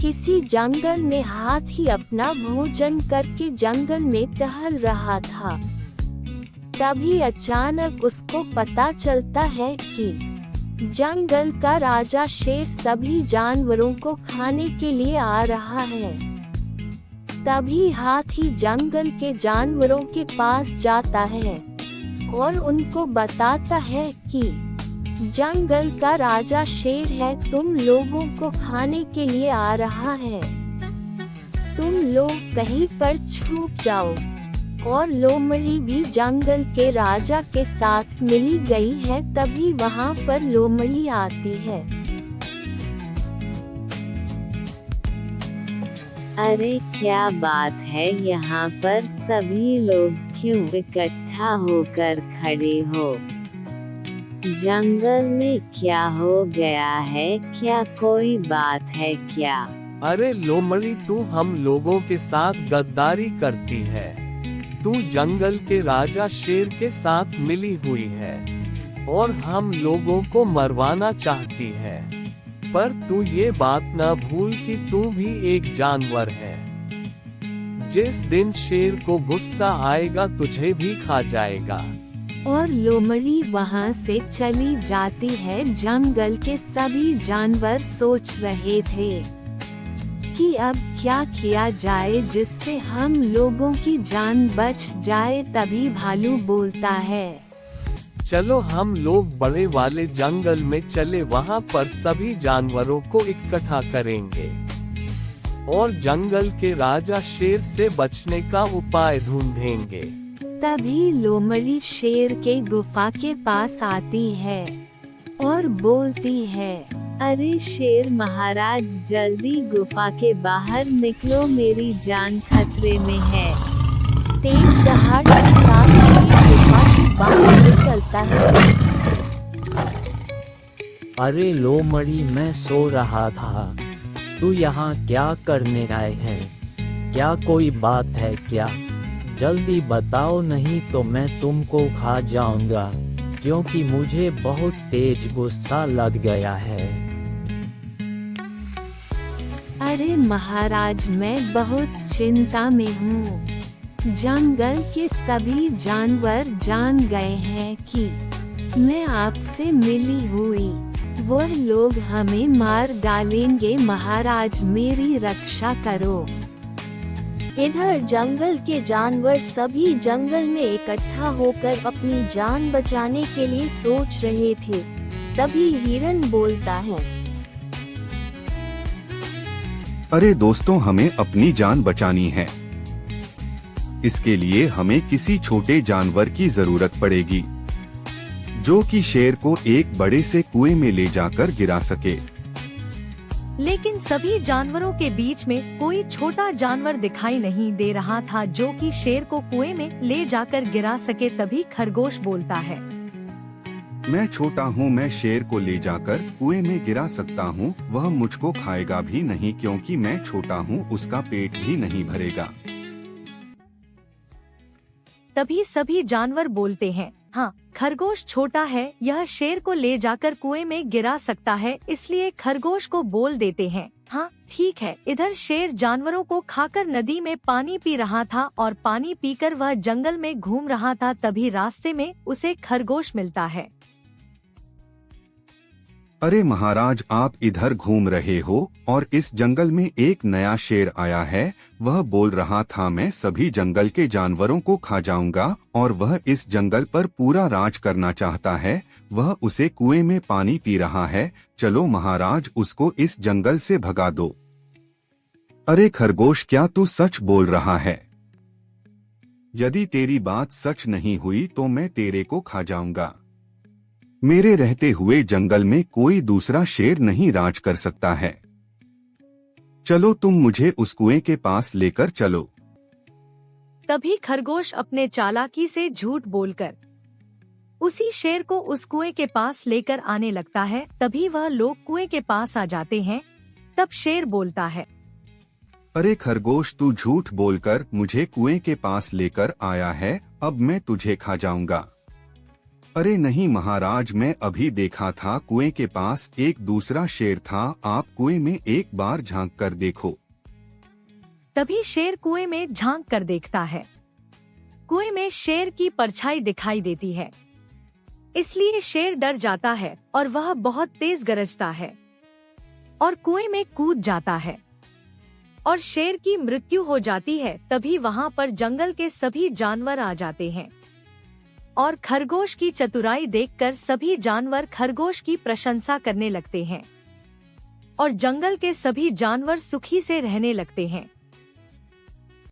किसी जंगल में हाथी अपना भोजन करके जंगल में टहल रहा था। तभी अचानक उसको पता चलता है कि जंगल का राजा शेर सभी जानवरों को खाने के लिए आ रहा है। तभी हाथी जंगल के जानवरों के पास जाता है और उनको बताता है कि जंगल का राजा शेर है, तुम लोगों को खाने के लिए आ रहा है। तुम लोग कहीं पर छुप जाओ। और लोमड़ी भी जंगल के राजा के साथ मिली गई है। तभी वहाँ पर लोमड़ी आती है। अरे क्या बात है, यहाँ पर सभी लोग क्यों इकट्ठा होकर खड़े हो? जंगल में क्या हो गया है? क्या कोई बात है क्या? अरे लोमड़ी, तू हम लोगों के साथ गद्दारी करती है। तू जंगल के राजा शेर के साथ मिली हुई है और हम लोगों को मरवाना चाहती है। पर तू ये बात न भूल कि तू भी एक जानवर है। जिस दिन शेर को गुस्सा आएगा तुझे भी खा जाएगा। और लोमड़ी वहाँ से चली जाती है। जंगल के सभी जानवर सोच रहे थे कि अब क्या किया जाए जिससे हम लोगों की जान बच जाए। तभी भालू बोलता है, चलो हम लोग बड़े वाले जंगल में चले, वहाँ पर सभी जानवरों को इकट्ठा करेंगे और जंगल के राजा शेर से बचने का उपाय ढूंढेंगे। तभी लोमड़ी शेर के गुफा के पास आती है और बोलती है, अरे शेर महाराज, जल्दी गुफा के बाहर निकलो, मेरी जान खतरे में है। तेज दहाड़ के साथ शेर गुफा से बाहर निकलता है। अरे लोमड़ी, मैं सो रहा था, तू यहाँ क्या करने आए हैं? क्या कोई बात है क्या? जल्दी बताओ, नहीं तो मैं तुमको खा जाऊंगा, क्योंकि मुझे बहुत तेज गुस्सा लग गया है। अरे महाराज, मैं बहुत चिंता में हूँ। जंगल के सभी जानवर जान गए हैं कि मैं आपसे मिली हुई। वह लोग हमें मार डालेंगे। महाराज, मेरी रक्षा करो। इधर जंगल के जानवर सभी जंगल में इकट्ठा होकर अपनी जान बचाने के लिए सोच रहे थे। तभी हिरन बोलता है, अरे दोस्तों, हमें अपनी जान बचानी है। इसके लिए हमें किसी छोटे जानवर की जरूरत पड़ेगी जो कि शेर को एक बड़े से कुएं में ले जाकर गिरा सके। लेकिन सभी जानवरों के बीच में कोई छोटा जानवर दिखाई नहीं दे रहा था जो कि शेर को कुएं में ले जाकर गिरा सके। तभी खरगोश बोलता है, मैं छोटा हूँ, मैं शेर को ले जाकर कुएं में गिरा सकता हूँ। वह मुझको खाएगा भी नहीं, क्योंकि मैं छोटा हूँ, उसका पेट भी नहीं भरेगा। तभी सभी जानवर बोलते हैं, हाँ, खरगोश छोटा है, यह शेर को ले जाकर कुएं में गिरा सकता है, इसलिए खरगोश को बोल देते हैं, हाँ ठीक है। इधर शेर जानवरों को खाकर नदी में पानी पी रहा था और पानी पीकर वह जंगल में घूम रहा था। तभी रास्ते में उसे खरगोश मिलता है। अरे महाराज, आप इधर घूम रहे हो और इस जंगल में एक नया शेर आया है। वह बोल रहा था, मैं सभी जंगल के जानवरों को खा जाऊंगा और वह इस जंगल पर पूरा राज करना चाहता है। वह उसे कुएं में पानी पी रहा है। चलो महाराज, उसको इस जंगल से भगा दो। अरे खरगोश, क्या तू सच बोल रहा है? यदि तेरी बात सच नहीं हुई तो मैं तेरे को खा जाऊंगा। मेरे रहते हुए जंगल में कोई दूसरा शेर नहीं राज कर सकता है। चलो तुम मुझे उस कुएं के पास लेकर चलो। तभी खरगोश अपने चालाकी से झूठ बोलकर उसी शेर को उस कुएं के पास लेकर आने लगता है। तभी वह लोग कुएं के पास आ जाते हैं। तब शेर बोलता है, अरे खरगोश, तू झूठ बोलकर मुझे कुएं के पास लेकर आया है, अब मैं तुझे खा जाऊंगा। अरे नहीं महाराज, मैं अभी देखा था कुएं के पास एक दूसरा शेर था, आप कुएं में एक बार झांक कर देखो। तभी शेर कुएं में झांक कर देखता है। कुएं में शेर की परछाई दिखाई देती है, इसलिए शेर डर जाता है और वह बहुत तेज गरजता है और कुएं में कूद जाता है और शेर की मृत्यु हो जाती है। तभी वहां पर जंगल के सभी जानवर आ जाते हैं और खरगोश की चतुराई देखकर सभी जानवर खरगोश की प्रशंसा करने लगते हैं और जंगल के सभी जानवर सुखी से रहने लगते हैं।